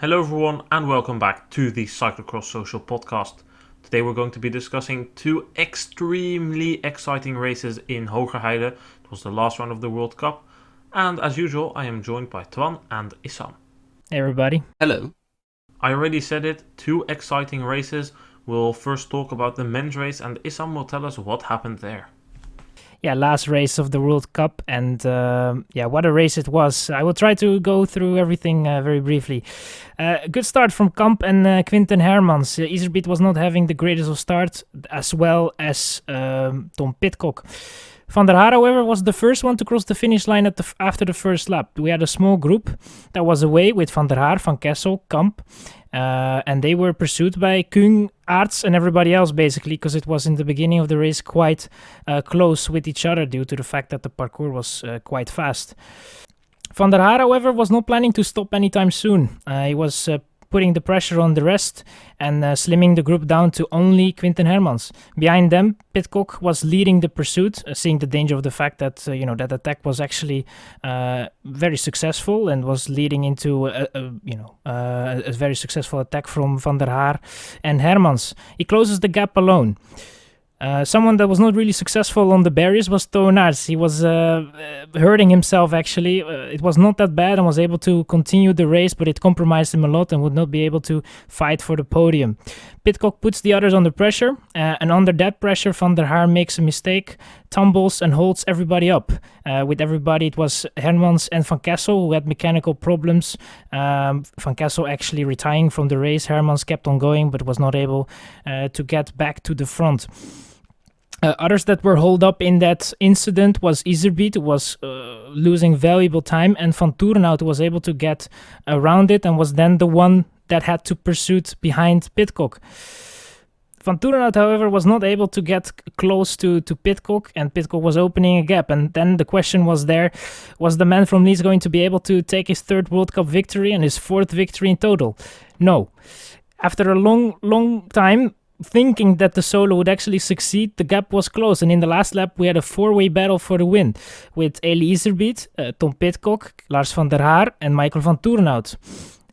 Hello everyone and welcome back to the Cyclocross Social podcast. Today we're going to be discussing two extremely exciting races in Hoogerheide. It was the last round of the World Cup, and as usual I am joined by Twan and Issam. Hey everybody. Hello. I already said it, two exciting races. We'll first talk about the men's race and Issam will tell us what happened there. Yeah, last race of the World Cup, and what a race it was. I will try to go through everything very briefly. Good start from Kamp and Quentin Hermonds. Iserbyt was not having the greatest of starts, as well as Tom Pidcock. Van der Haar, however, was the first one to cross the finish line after the first lap. We had a small group that was away with Van der Haar, Van Kessel, Kamp, and they were pursued by Kuhn, Aerts and everybody else, basically, because it was in the beginning of the race quite close with each other due to the fact that the parcours was quite fast. Van der Haar, however, was not planning to stop anytime soon. He was putting the pressure on the rest and slimming the group down to only Quentin Hermonds. Behind them, Pidcock was leading the pursuit, seeing the danger of the fact that that attack was actually very successful and was leading into a very successful attack from Van der Haar and Hermans. He closes the gap alone. Someone that was not really successful on the barriers was Twan. He was hurting himself, actually. It was not that bad and was able to continue the race, but it compromised him a lot and would not be able to fight for the podium. Pidcock puts the others under pressure, and under that pressure, Van der Haar makes a mistake, tumbles and holds everybody up. With everybody, it was Hermans and Van Kessel who had mechanical problems. Van Kessel actually retiring from the race. Hermans kept on going, but was not able to get back to the front. Others that were held up in that incident was Iserbyt, who was losing valuable time, and Van Toerenhout, who was able to get around it and was then the one that had to pursue behind Pidcock. Van Toerenhout, however, was not able to get close to Pidcock, and Pidcock was opening a gap. And then the question was the man from Nice going to be able to take his third World Cup victory and his fourth victory in total? No. After a long time, thinking that the solo would actually succeed, the gap was close, and in the last lap we had a four-way battle for the win with Eli Iserbyt, Tom Pidcock, Lars van der Haar and Michael van Toerenhout.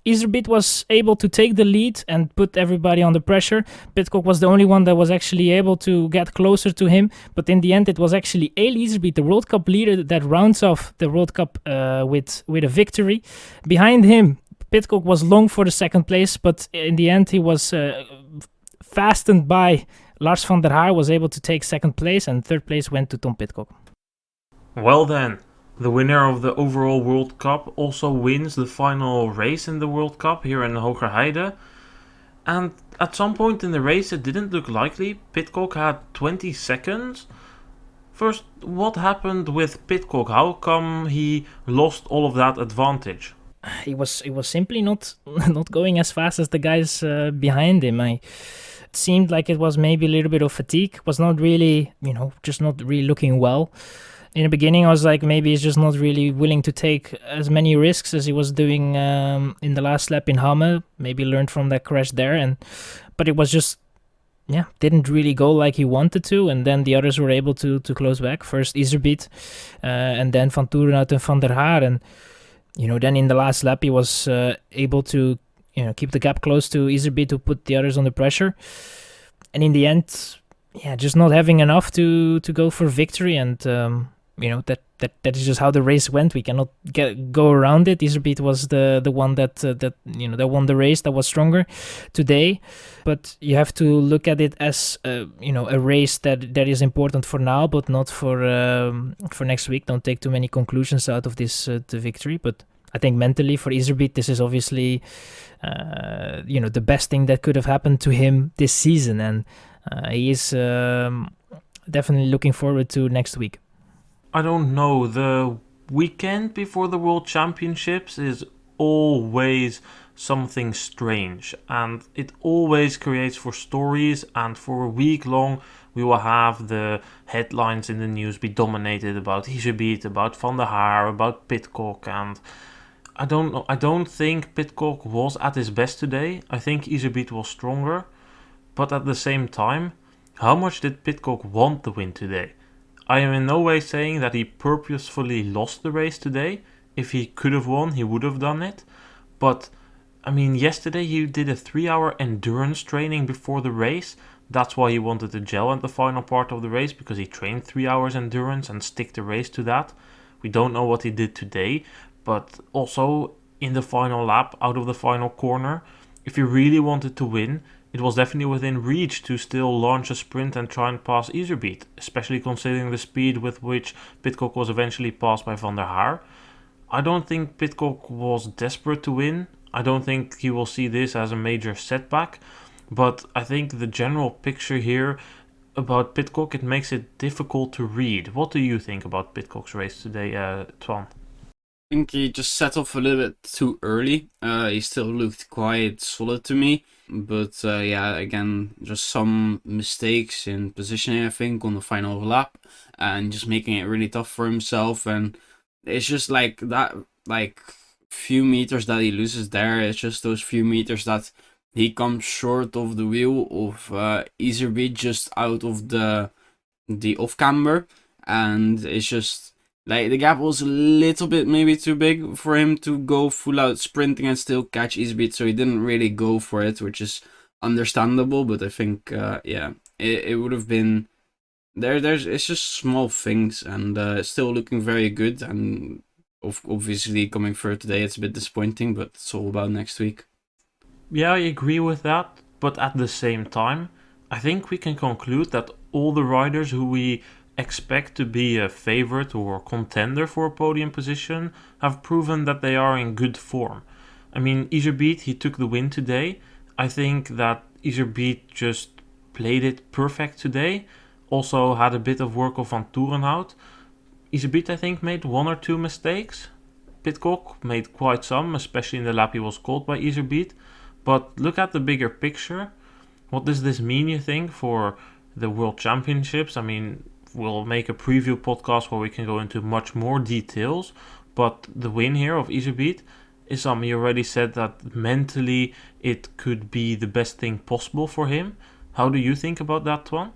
Iserbyt was able to take the lead and put everybody under pressure. Pidcock was the only one that was actually able to get closer to him, but in the end it was actually Eli Iserbyt, the World Cup leader, that rounds off the World Cup with a victory. Behind him, Pidcock was long for the second place, but in the end he was fastened by Lars van der Haar, was able to take second place, and third place went to Tom Pidcock. Well then, the winner of the overall World Cup also wins the final race in the World Cup here in Hoogerheide. And at some point in the race it didn't look likely. Pidcock had 20 seconds. First, what happened with Pidcock? How come he lost all of that advantage? He was simply not going as fast as the guys behind him. It seemed like it was maybe a little bit of fatigue. Was not really, just not really looking well. In the beginning, I was like, maybe he's just not really willing to take as many risks as he was doing in the last lap in Haar. Maybe learned from that crash there, but it was just, didn't really go like he wanted to. And then the others were able to close back. First Iserbyt, and then Van Toerenhout and Van der Haar. And then in the last lap, he was able to keep the gap close to Iserbyt to put the others under pressure. And in the end, just not having enough to go for victory. And that is just how the race went. We cannot go around it. Iserbyt was the one that won the race, that was stronger today. But you have to look at it as a race that is important for now, but not for next week. Don't take too many conclusions out of this the victory. But I think mentally for Iserbyt, this is obviously the best thing that could have happened to him this season, and he is definitely looking forward to next week. I don't know, the weekend before the World Championships is always something strange, and it always creates for stories, and for a week long we will have the headlines in the news be dominated about Iserbyt, about Van der Haar, about Pidcock, and I don't know. I don't think Pidcock was at his best today. I think Iserbyt was stronger, but at the same time, how much did Pidcock want the win today? I am in no way saying that he purposefully lost the race today. If he could have won, he would have done it. But I mean, yesterday he did a 3-hour endurance training before the race. That's why he wanted the gel at the final part of the race, because he trained 3 hours endurance and stick the race to that. We don't know what he did today, but also in the final lap, out of the final corner, if he really wanted to win, it was definitely within reach to still launch a sprint and try and pass Iserbyt, especially considering the speed with which Pidcock was eventually passed by Van der Haar. I don't think Pidcock was desperate to win. I don't think he will see this as a major setback, but I think the general picture here about Pidcock, it makes it difficult to read. What do you think about Pidcock's race today, Twan? I think he just set off a little bit too early. He still looked quite solid to me, but yeah, again, just some mistakes in positioning, I think, on the final lap, and just making it really tough for himself. And it's just like that, like few meters that he loses there. It's just those few meters that he comes short of the wheel of Iserbyt, just out of the off camber, and it's just like the gap was a little bit maybe too big for him to go full out sprinting and still catch Iserbyt, so he didn't really go for it, which is understandable. But I think it would have been there's it's just small things, and still looking very good, and obviously coming third today, it's a bit disappointing, but it's all about next week. Yeah, I agree with that, but at the same time, I think we can conclude that all the riders who we expect to be a favorite or contender for a podium position have proven that they are in good form. I mean, Iserbyt, he took the win today. I think that Iserbyt just played it perfect today. Also had a bit of work of Van Toerenhout. Iserbyt, I think, made 1 or 2 mistakes. Pidcock made quite some, especially in the lap he was caught by Iserbyt. But look at the bigger picture. What does this mean, you think, for the World Championships? I mean, we'll make a preview podcast where we can go into much more details. But the win here of Iserbyt is something you already said that mentally it could be the best thing possible for him. How do you think about that one?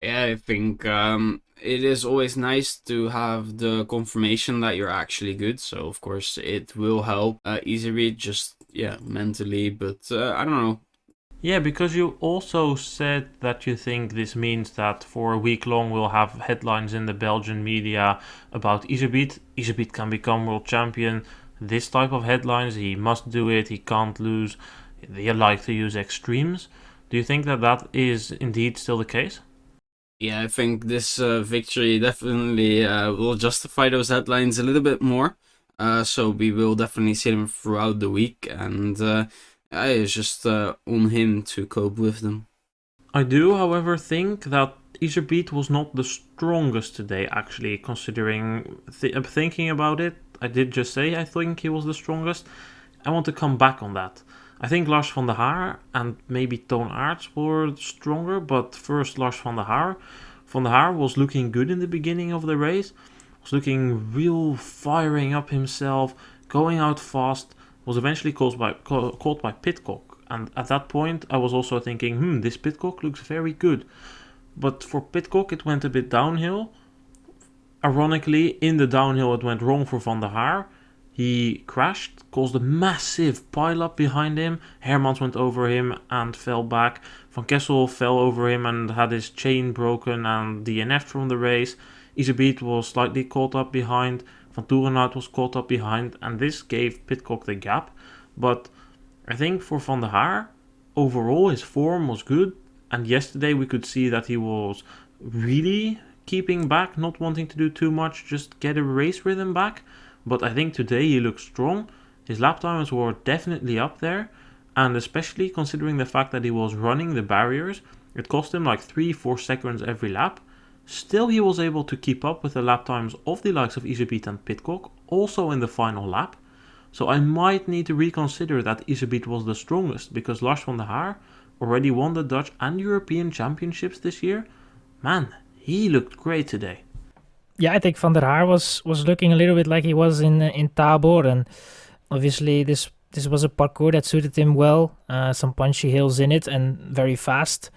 Yeah, I think it is always nice to have the confirmation that you're actually good. So of course it will help Iserbyt just mentally, but I don't know. Yeah, because you also said that you think this means that for a week long we'll have headlines in the Belgian media about Iserbyt. Iserbyt can become world champion. This type of headlines, he must do it, he can't lose. They like to use extremes. Do you think that that is indeed still the case? Yeah, I think this victory definitely will justify those headlines a little bit more. So we will definitely see them throughout the week, and it's just on him to cope with them. I do, however, think that Iserbyt was not the strongest today, actually, considering thinking about it. I did just say I think he was the strongest. I want to come back on that. I think Lars van der Haar and maybe Toon Aerts were stronger, but first Lars van der Haar. Van der Haar was looking good in the beginning of the race, was looking real firing up himself, going out fast, was eventually caught by Pidcock. And at that point I was also thinking, this Pidcock looks very good. But for Pidcock it went a bit downhill. Ironically, in the downhill it went wrong for Van der Haar. He crashed, caused a massive pile-up behind him. Hermans went over him and fell back. Van Kessel fell over him and had his chain broken and DNF'd from the race. Iserbyt was slightly caught up behind. Van Toerenhout was caught up behind. And this gave Pidcock the gap. But I think for Van der Haar, overall his form was good. And yesterday we could see that he was really keeping back, not wanting to do too much, just get a race rhythm back. But I think today he looked strong. His lap times were definitely up there. And especially considering the fact that he was running the barriers, it cost him like 3-4 seconds every lap. Still he was able to keep up with the lap times of the likes of Iserbyt and Pidcock, also in the final lap. So I might need to reconsider that Iserbyt was the strongest, because Lars van der Haar already won the Dutch and European championships this year. Man, he looked great today. Yeah, I think Van der Haar was looking a little bit like he was in Tabor, and obviously this was a parcours that suited him well. Some punchy hills in it and very fast.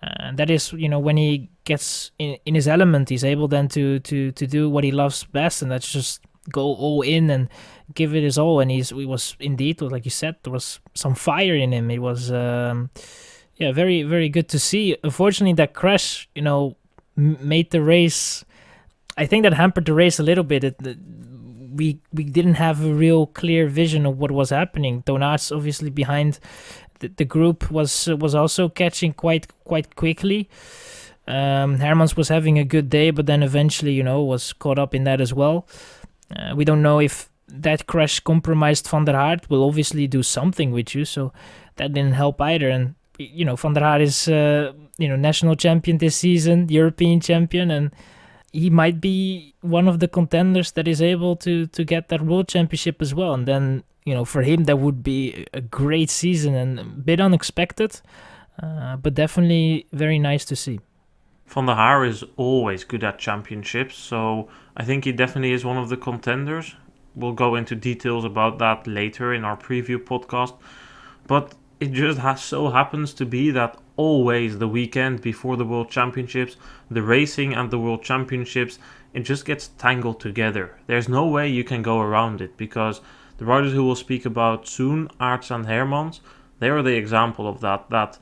And that is, when he gets in his element, he's able then to do what he loves best, and that's just go all in and give it his all. And he was indeed, like you said, there was some fire in him. It was very, very good to see. Unfortunately, that crash, made the race. I think that hampered the race a little bit. We didn't have a real clear vision of what was happening. Twan Aerts, obviously behind the group, was also catching quite quickly. Hermans was having a good day, but then eventually, was caught up in that as well. We don't know if that crash compromised Van der Haar. Will obviously do something with you, so that didn't help either. And Van der Haar is national champion this season, European champion, and he might be one of the contenders that is able to get that world championship as well. And then, for him, that would be a great season and a bit unexpected, but definitely very nice to see. Van der Haar is always good at championships, so I think he definitely is one of the contenders. We'll go into details about that later in our preview podcast. But it just so happens to be that always the weekend before the World Championships, the racing and the World Championships, it just gets tangled together. There's no way you can go around it, because the riders who we'll speak about soon, Aerts and Hermans, they are the example of that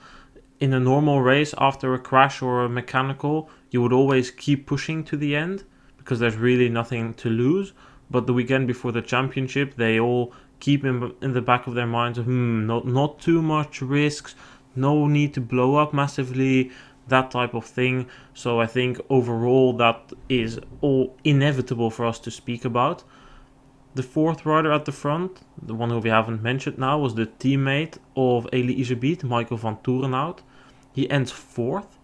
in a normal race, after a crash or a mechanical, you would always keep pushing to the end because there's really nothing to lose. But the weekend before the championship, they all keep in the back of their minds, not too much risks, no need to blow up massively, that type of thing. So I think overall that is all inevitable for us to speak about. The fourth rider at the front, the one who we haven't mentioned now, was the teammate of Eli Iserbyt, Michael van Toerenhout. He ends fourth.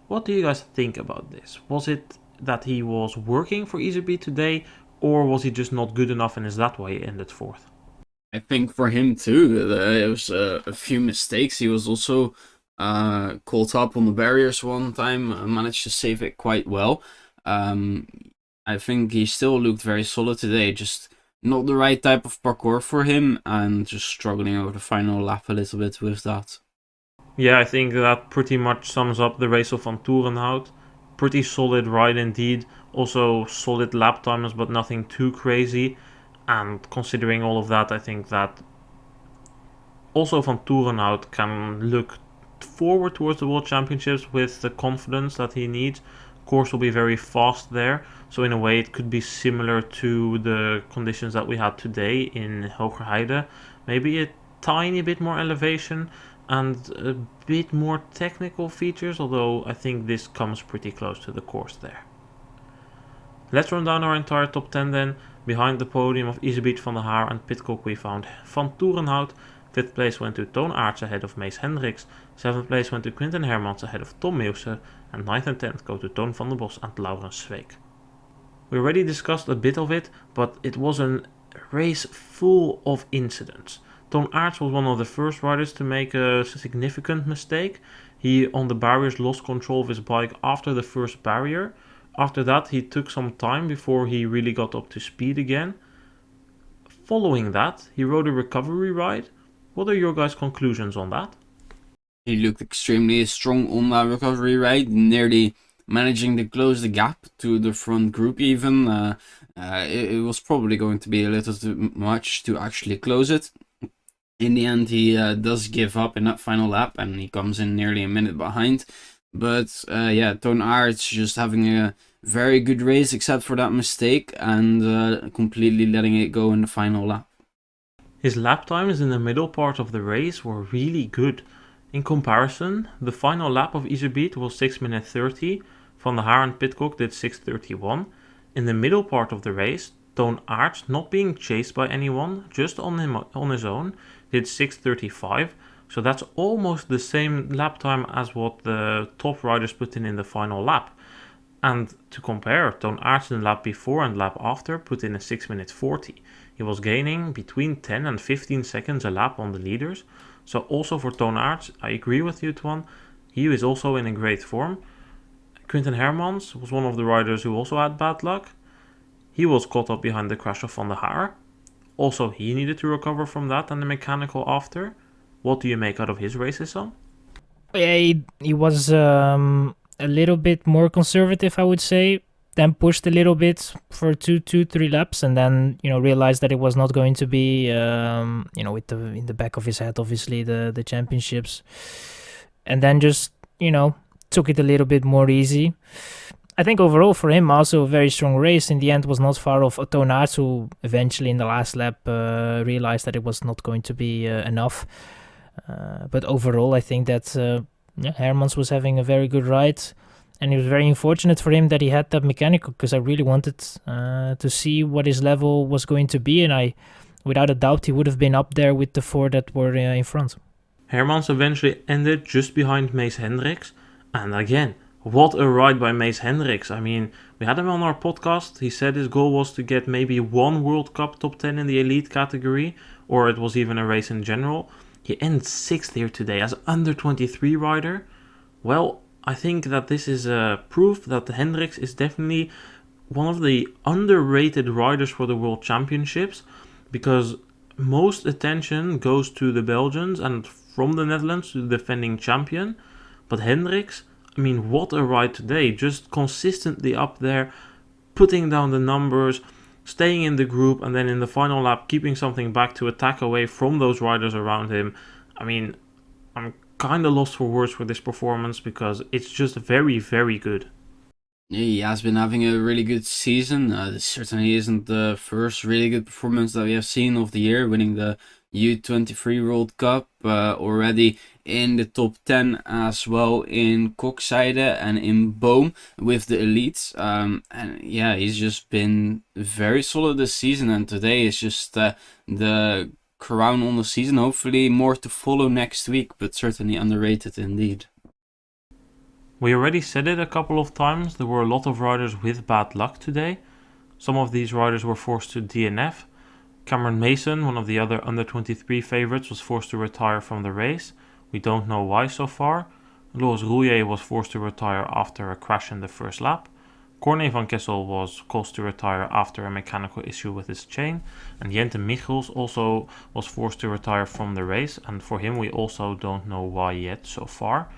What do you guys think about this? Was it that he was working for Iserbyt today, or was he just not good enough and is that why he ended fourth? I think for him too, it was a few mistakes. He was also caught up on the barriers one time, managed to save it quite well. I think he still looked very solid today, just not the right type of parkour for him, and just struggling over the final lap a little bit with that. Yeah, I think that pretty much sums up the race of Van Toerenhout. Pretty solid ride indeed. Also solid lap timers, but nothing too crazy. And considering all of that, I think that also Van Toerenhout can look forward towards the World Championships with the confidence that he needs. Course will be very fast there, so in a way it could be similar to the conditions that we had today in Hoogerheide. Maybe a tiny bit more elevation and a bit more technical features, although I think this comes pretty close to the course there. Let's run down our entire top 10 then. Behind the podium of Iserbyt, Van der Haar and Pidcock we found Van Toerenhout. 5th place went to Twan Aerts ahead of Mees Hendricks. 7th place went to Quentin Hermonds ahead of Tom Meeuwse. And 9th and 10th go to Toon van der Bos and Laurens Sveek. We already discussed a bit of it, but it was a race full of incidents. Twan Aerts was one of the first riders to make a significant mistake. He on the barriers lost control of his bike after the first barrier. After that he took some time before he really got up to speed again. Following that he rode a recovery ride. What are your guys' conclusions on that? He looked extremely strong on that recovery ride, nearly managing to close the gap to the front group even. It was probably going to be a little too much to actually close it. In the end, he does give up in that final lap and he comes in nearly a minute behind. But Twan Aerts just having a very good race except for that mistake and completely letting it go in the final lap. His lap times in the middle part of the race were really good. In comparison, the final lap of Iserbyt was 6 minutes 30, Van der Haar and Pidcock did 6:31. In the middle part of the race, Twan Aerts, not being chased by anyone, just on his own, did 6:35. So that's almost the same lap time as what the top riders put in the final lap. And to compare, Twan Aerts in the lap before and lap after put in a 6 minutes 40. He was gaining between 10 and 15 seconds a lap on the leaders. So also for Twan Aerts, I agree with you, Twan. He is also in a great form. Quentin Hermonds was one of the riders who also had bad luck. He was caught up behind the crash of Van der Haar. Also, he needed to recover from that and the mechanical after. What do you make out of his race, Issam? Yeah, he was a little bit more conservative, I would say. then pushed a little bit for 3 laps, and then realized that it was not going to be with in the back of his head, obviously the championships, and then just took it a little bit more easy. I think overall for him also a very strong race. In the end was not far off Twan and Issam, who eventually in the last lap realized that it was not going to be enough. But overall I think that Hermans was having a very good ride, and it was very unfortunate for him that he had that mechanical, because I really wanted to see what his level was going to be, and without a doubt he would have been up there with the 4 that were in front. Hermans eventually ended just behind Mees Hendricks, and again, what a ride by Mees Hendricks. I mean, we had him on our podcast. He said his goal was to get maybe 1 World Cup top 10 in the elite category, or it was even a race in general. He ended 6th here today as under 23 rider. Well, I think that this is a proof that Hendricks is definitely one of the underrated riders for the World Championships, because most attention goes to the Belgians and from the Netherlands to the defending champion. But Hendricks, I mean, what a ride today. Just consistently up there, putting down the numbers, staying in the group, and then in the final lap keeping something back to attack away from those riders around him. I mean, I'm kind of lost for words for this performance, because it's just very, very good. He has been having a really good season. This certainly isn't the first really good performance that we have seen of the year, winning the U23 World Cup, already in the top 10 as well in Hoogerheide and in Boom with the elites. And yeah, he's just been very solid this season, and today is just the crown on the season. Hopefully more to follow next week, but certainly underrated indeed. We already said it a couple of times, there were a lot of riders with bad luck today. Some of these riders were forced to DNF. Cameron Mason, one of the other under-23 favourites, was forced to retire from the race. We don't know why so far. Loris Rouillet was forced to retire after a crash in the first lap. Corné van Kessel was caused to retire after a mechanical issue with his chain. And Jente Michels also was forced to retire from the race, and for him we also don't know why yet so far.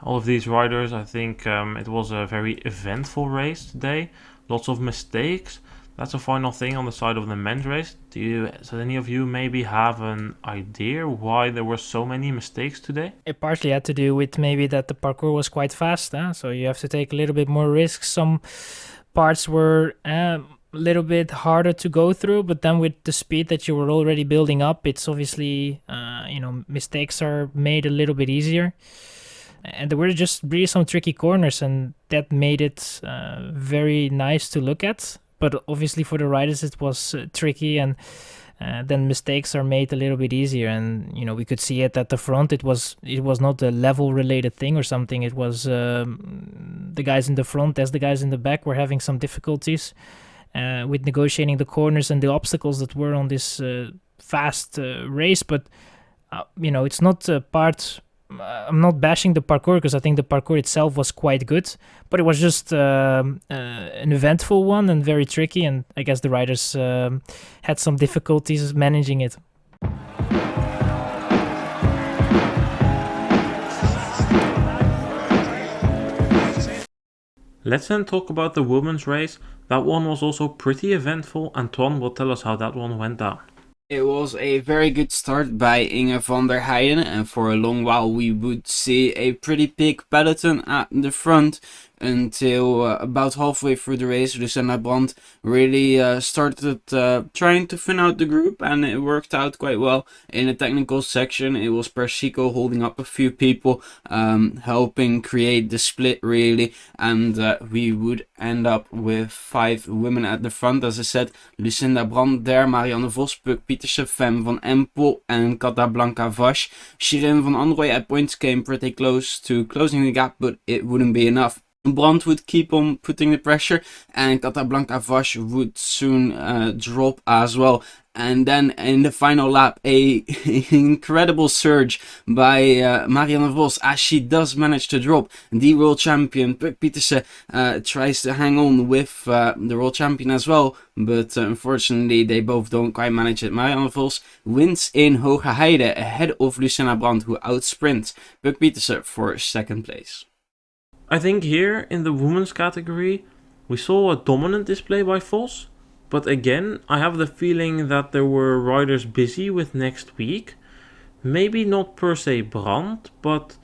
All of these riders, I think it was a very eventful race today. Lots of mistakes. That's a final thing on the side of the men's race. Do any of you maybe have an idea why there were so many mistakes today? It partly had to do with maybe that the parkour was quite fast, so you have to take a little bit more risks. Some parts were a little bit harder to go through, but then with the speed that you were already building up, it's obviously, mistakes are made a little bit easier. And there were just really some tricky corners, and that made it very nice to look at. But obviously for the riders it was tricky, and then mistakes are made a little bit easier. And we could see it at the front. It was not a level related thing or something. It was the guys in the front as the guys in the back were having some difficulties with negotiating the corners and the obstacles that were on this fast race. But it's not a part. I'm not bashing the parkour, because I think the parkour itself was quite good, but it was just an eventful one and very tricky, and I guess the riders had some difficulties managing it. Let's then talk about the women's race. That one was also pretty eventful, and Twan will tell us how that one went down. It was a very good start by Inge van der Heijden, and for a long while we would see a pretty big peloton at the front until about halfway through the race. Lucinda Brandt really started trying to thin out the group, and it worked out quite well. In the technical section, it was Percyco holding up a few people, helping create the split really, and we would end up with 5 women at the front. As I said, Lucinda Brandt there, Marianne Vos, Pieterse, Fem van Empel, and Casablanca Vas. Shirin van Androoy at points came pretty close to closing the gap, but it wouldn't be enough. Brandt would keep on putting the pressure, and Casablanca Vas would soon drop as well. And then in the final lap, a incredible surge by Marianne Vos, as she does manage to drop. The world champion Pieterse tries to hang on with the world champion as well, but unfortunately they both don't quite manage it. Marianne Vos wins in Hoogerheide ahead of Lucinda Brandt, who outsprints Pieterse for second place. I think here in the women's category, We saw a dominant display by Vos, but again, I have the feeling that there were riders busy with next week. Maybe not per se Brandt, but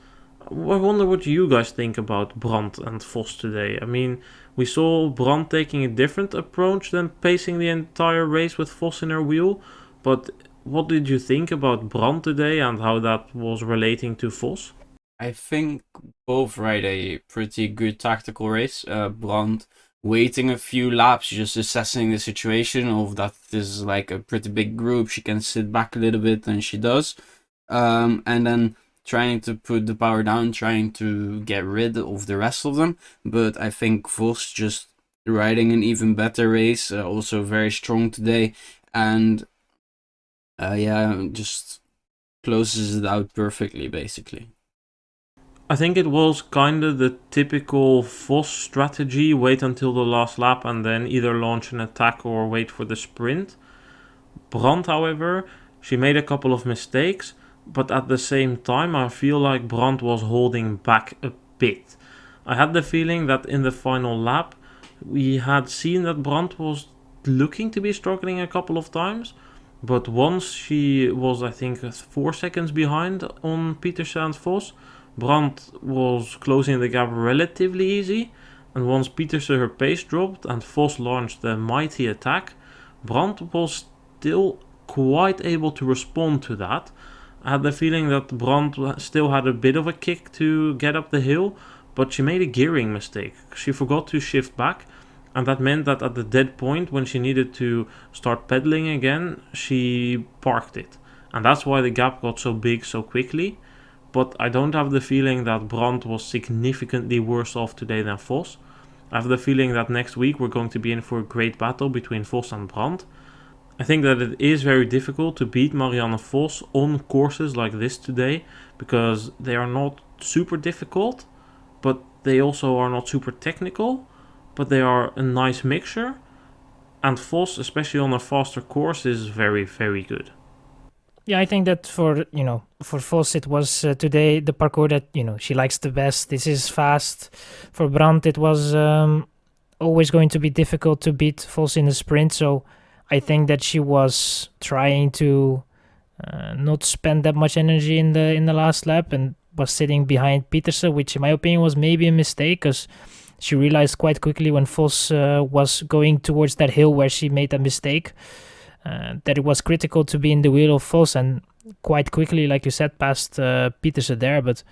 I wonder what you guys think about Brandt and Vos today. I mean, we saw Brandt taking a different approach than pacing the entire race with Vos in her wheel, but what did you think about Brandt today and how that was relating to Vos? I think both ride a pretty good tactical race. Brandt waiting a few laps, just assessing the situation of that this is like a pretty big group. She can sit back a little bit, and she does. And then trying to put the power down, trying to get rid of the rest of them. But I think Vos just riding an even better race, also very strong today, and just closes it out perfectly, basically. I think it was kind of the typical Vos strategy, wait until the last lap and then either launch an attack or wait for the sprint. Brandt, however, she made a couple of mistakes, but at the same time I feel like Brandt was holding back a bit. I had the feeling that in the final lap we had seen that Brandt was looking to be struggling a couple of times, but once she was, I think, 4 seconds behind on Pieterse and Vos, Brandt was closing the gap relatively easy, and once Pieterse her pace dropped and Vos launched the mighty attack, Brandt was still quite able to respond to that. I had the feeling that Brandt still had a bit of a kick to get up the hill, but she made a gearing mistake. She forgot to shift back, and that meant that at the dead point, when she needed to start pedaling again, she parked it. And that's why the gap got so big so quickly. But I don't have the feeling that Brandt was significantly worse off today than Vos. I have the feeling that next week we're going to be in for a great battle between Vos and Brandt. I think that it is very difficult to beat Marianne Vos on courses like this today, because they are not super difficult, but they also are not super technical, but they are a nice mixture. And Vos, especially on a faster course, is very, very good. Yeah, I think that for Vos it was today the parkour that she likes the best. This is fast. For Brandt it was always going to be difficult to beat Vos in the sprint. So I think that she was trying to not spend that much energy in the last lap and was sitting behind Pieterse, which in my opinion was maybe a mistake, because she realized quite quickly when Vos was going towards that hill where she made a mistake. That it was critical to be in the wheel of Vos, and quite quickly, like you said, past Pieterse there. But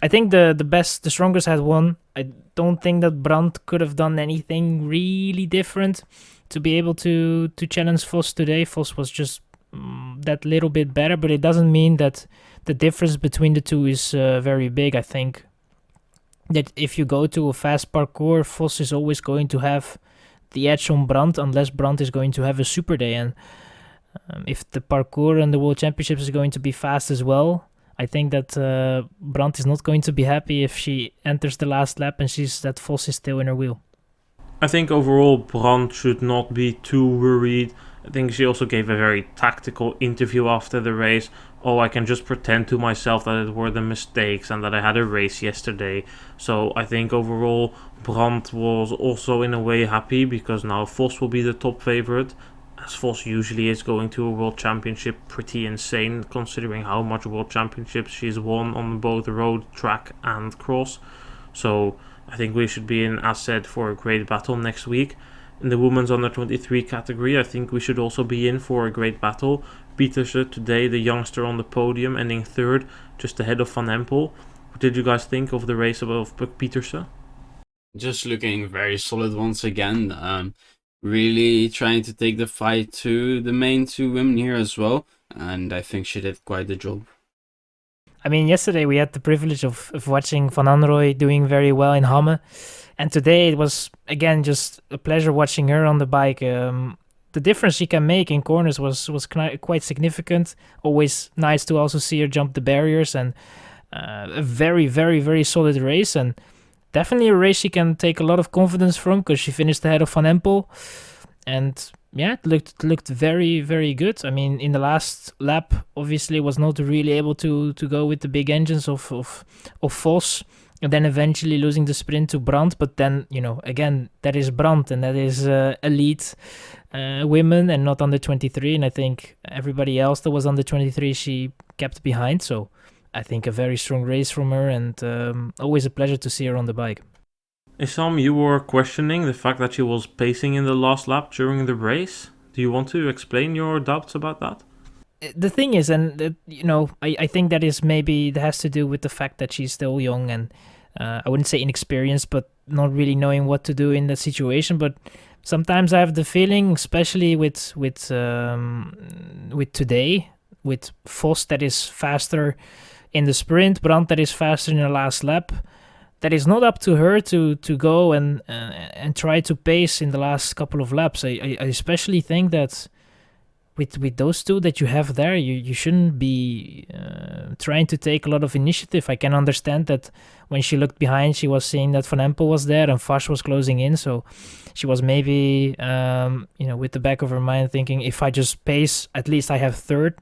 I think the strongest had won. I don't think that Brandt could have done anything really different to be able to challenge Vos today. Vos was just that little bit better, but it doesn't mean that the difference between the two is very big. I think that if you go to a fast parkour, Vos is always going to have the edge on Brandt, unless Brandt is going to have a super day. And if the parkour and the World Championships is going to be fast as well, I think that Brandt is not going to be happy if she enters the last lap and sees that Vos is still in her wheel. I think overall Brandt should not be too worried. I think she also gave a very tactical interview after the race. Oh, I can just pretend to myself that it were the mistakes and that I had a race yesterday. So I think overall Brandt was also in a way happy, because now Vos will be the top favorite, as Vos usually is going to a World Championship. Pretty insane considering how much World Championships she's won on both road, track and cross. So I think we should be in, as said, for a great battle next week. In the women's under 23 category, I think we should also be in for a great battle. Pieterse today, the youngster on the podium, ending third, just ahead of Van Empel. What did you guys think of the race of Pieterse? Just looking very solid once again. Really trying to take the fight to the main two women here as well, and I think she did quite the job. I mean, yesterday we had the privilege of watching Van Anrooy doing very well in Hamme, and today it was again just a pleasure watching her on the bike. The difference she can make in corners was quite significant. Always nice to also see her jump the barriers, and a very, very, very solid race, and definitely a race she can take a lot of confidence from, because she finished ahead of Van Empel. And it looked very, very good. I mean, in the last lap, obviously, was not really able to go with the big engines of Vos, and then eventually losing the sprint to Brandt. But then, again, that is Brandt, and that is elite women and not under 23. And I think everybody else that was under 23, she kept behind. So I think a very strong race from her, and always a pleasure to see her on the bike. Issam, you were questioning the fact that she was pacing in the last lap during the race. Do you want to explain your doubts about that? The thing is, and I think that has to do with the fact that she's still young and I wouldn't say inexperienced, but not really knowing what to do in that situation. But sometimes I have the feeling, especially with today, with Vos that is faster in the sprint, Brandt that is faster in the last lap, that is not up to her to go and try to pace in the last couple of laps. I especially think that with those two that you have there, you shouldn't be trying to take a lot of initiative. I can understand that when she looked behind, she was seeing that Van Empel was there and Vos was closing in, so she was maybe with the back of her mind thinking, if I just pace, at least I have third.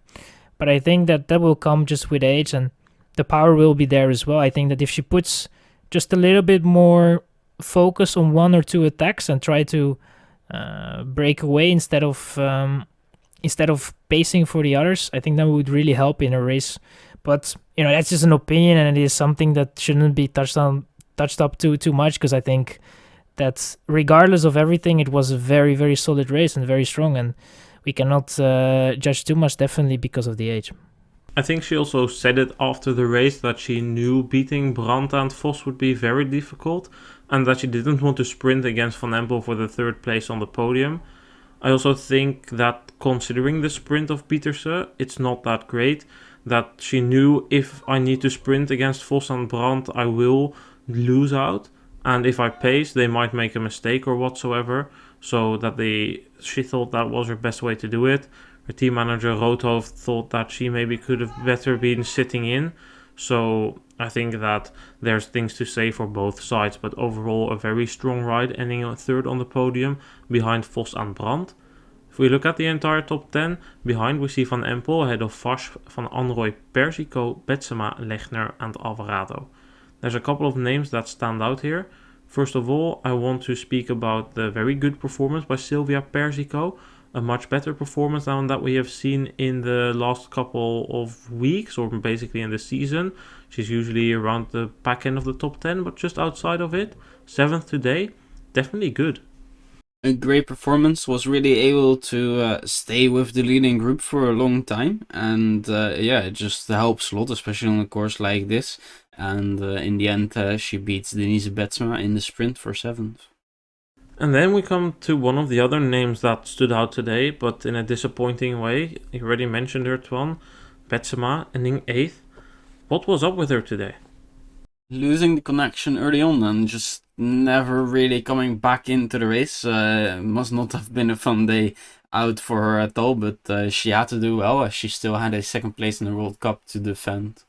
But I think that will come just with age, and the power will be there as well. I think that if she puts just a little bit more focus on one or two attacks and try to break away instead of pacing for the others, I think that would really help in a race. But that's just an opinion, and it is something that shouldn't be touched up too much, because I think that regardless of everything, it was a very, very solid race and very strong, and we cannot judge too much, definitely because of the age. I think she also said it after the race that she knew beating Brandt and Vos would be very difficult, and that she didn't want to sprint against Van Empel for the third place on the podium. I also think that considering the sprint of Pieterse, it's not that great, that she knew if I need to sprint against Vos and Brandt, I will lose out, and if I pace, they might make a mistake or whatsoever, so that she thought that was her best way to do it. Her team manager Roodhoofd thought that she maybe could have better been sitting in. So I think that there's things to say for both sides. But overall, a very strong ride, ending third on the podium behind Vos and Brandt. If we look at the entire top 10, behind we see Van Empel ahead of Vas, Van Anrooy, Percyco, Betsema, Lechner and Alvarado. There's a couple of names that stand out here. First of all, I want to speak about the very good performance by Sylvia Percyco. A much better performance than that we have seen in the last couple of weeks, or basically in the season. She's usually around the back end of the top 10, but just outside of it. 7th today, definitely good. A great performance, was really able to stay with the leading group for a long time, and it just helps a lot, especially on a course like this. And in the end, she beats Denise Betsema in the sprint for 7th. And then we come to one of the other names that stood out today, but in a disappointing way. You already mentioned her, Twan. Betsema, ending 8th. What was up with her today? Losing the connection early on and just never really coming back into the race. Must not have been a fun day out for her at all, but she had to do well, as she still had a second place in the World Cup to defend.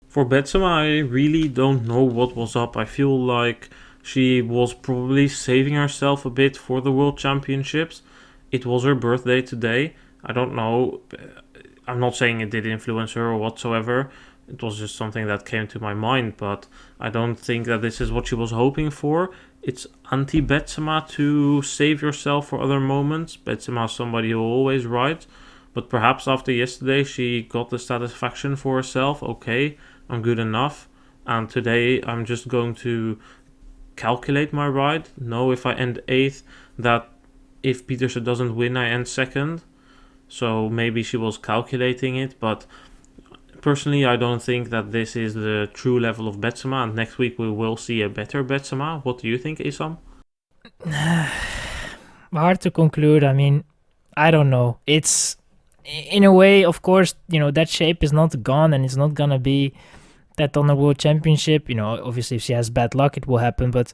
For Betsema, I really don't know what was up. I feel like she was probably saving herself a bit for the World Championships. It was her birthday today. I don't know. I'm not saying it did influence her or whatsoever. It was just something that came to my mind, but I don't think that this is what she was hoping for. It's anti-Betsema to save yourself for other moments. Betsema is somebody who always rides, but perhaps after yesterday she got the satisfaction for herself. Okay, I'm good enough, and today I'm just going to calculate my ride. Know if I end 8th, that if Pieterse doesn't win, I end 2nd. So maybe she was calculating it, but personally I don't think that this is the true level of Betsema, and next week we will see a better Betsema. What do you think, Issam? Hard to conclude. I mean, I don't know. It's, in a way, of course, that shape is not gone, and it's not gonna be that on the World Championship. Obviously if she has bad luck it will happen, but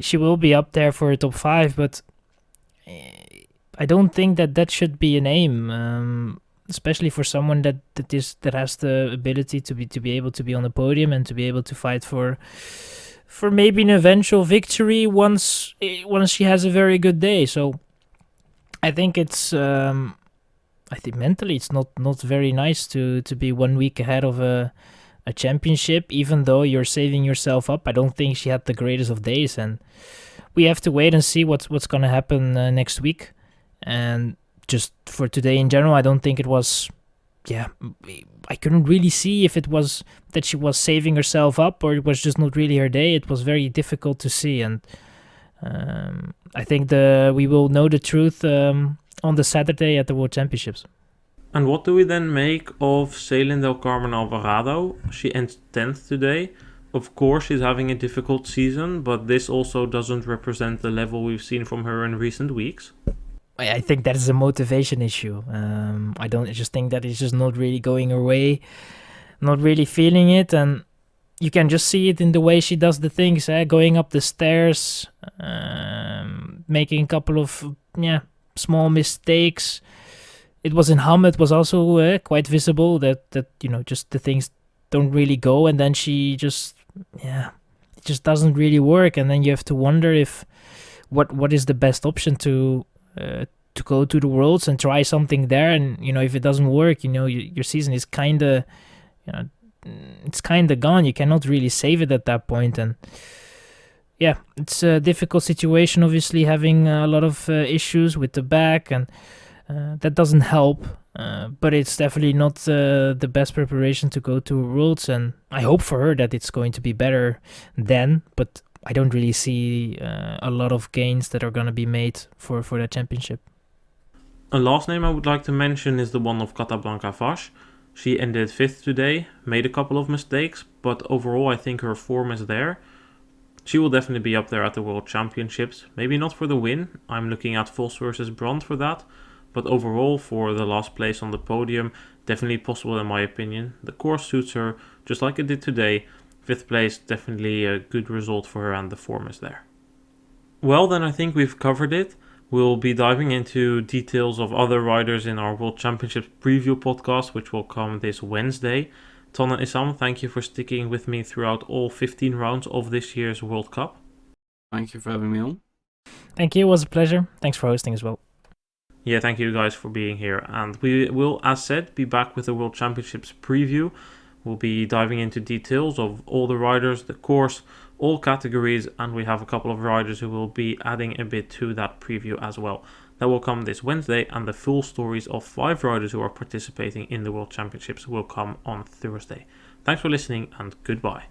she will be up there for a top 5, but I don't think that should be an aim, especially for someone that has the ability to be able to be on the podium and to be able to fight for maybe an eventual victory once she has a very good day. So I think it's I think mentally it's not very nice to be 1 week ahead of a championship, even though you're saving yourself up. I don't think she had the greatest of days, and we have to wait and see what's gonna happen next week. And just for today in general, I don't think it was. Yeah, I couldn't really see if it was that she was saving herself up or it was just not really her day. It was very difficult to see, and I think we will know the truth on the Saturday at the World Championships. And what do we then make of Ceylin del Carmen Alvarado? She ends 10th today. Of course, she's having a difficult season, but this also doesn't represent the level we've seen from her in recent weeks. I think that is a motivation issue. I just think that it's just not really going her way, not really feeling it, and you can just see it in the way she does the things, going up the stairs, making a couple of small mistakes. It was in Ham, it was also quite visible that just the things don't really go, and then she just it just doesn't really work, and then you have to wonder if what is the best option to go to the Worlds and try something there, and if it doesn't work, your season is kind of it's kind of gone. You cannot really save it at that point, and it's a difficult situation, obviously, having a lot of issues with the back, and that doesn't help, but it's definitely not the best preparation to go to Worlds, and I hope for her that it's going to be better then, but I don't really see a lot of gains that are going to be made for that championship. A last name I would like to mention is the one of Catablanca Vas. She ended 5th today, made a couple of mistakes, but overall I think her form is there. She will definitely be up there at the World Championships. Maybe not for the win, I'm looking at Vos versus Brandt for that, but overall for the last place on the podium, definitely possible in my opinion. The course suits her, just like it did today. 5th place, definitely a good result for her, and the form is there. Well, then I think we've covered it. We'll be diving into details of other riders in our World Championships preview podcast, which will come this Wednesday. Twan and Issam, thank you for sticking with me throughout all 15 rounds of this year's World Cup. Thank you for having me on. Thank you, it was a pleasure. Thanks for hosting as well. Yeah, thank you guys for being here. And we will, as said, be back with the World Championships preview. We'll be diving into details of all the riders, the course, all categories, and we have a couple of riders who will be adding a bit to that preview as well. That will come this Wednesday, and the full stories of 5 riders who are participating in the World Championships will come on Thursday. Thanks for listening, and goodbye.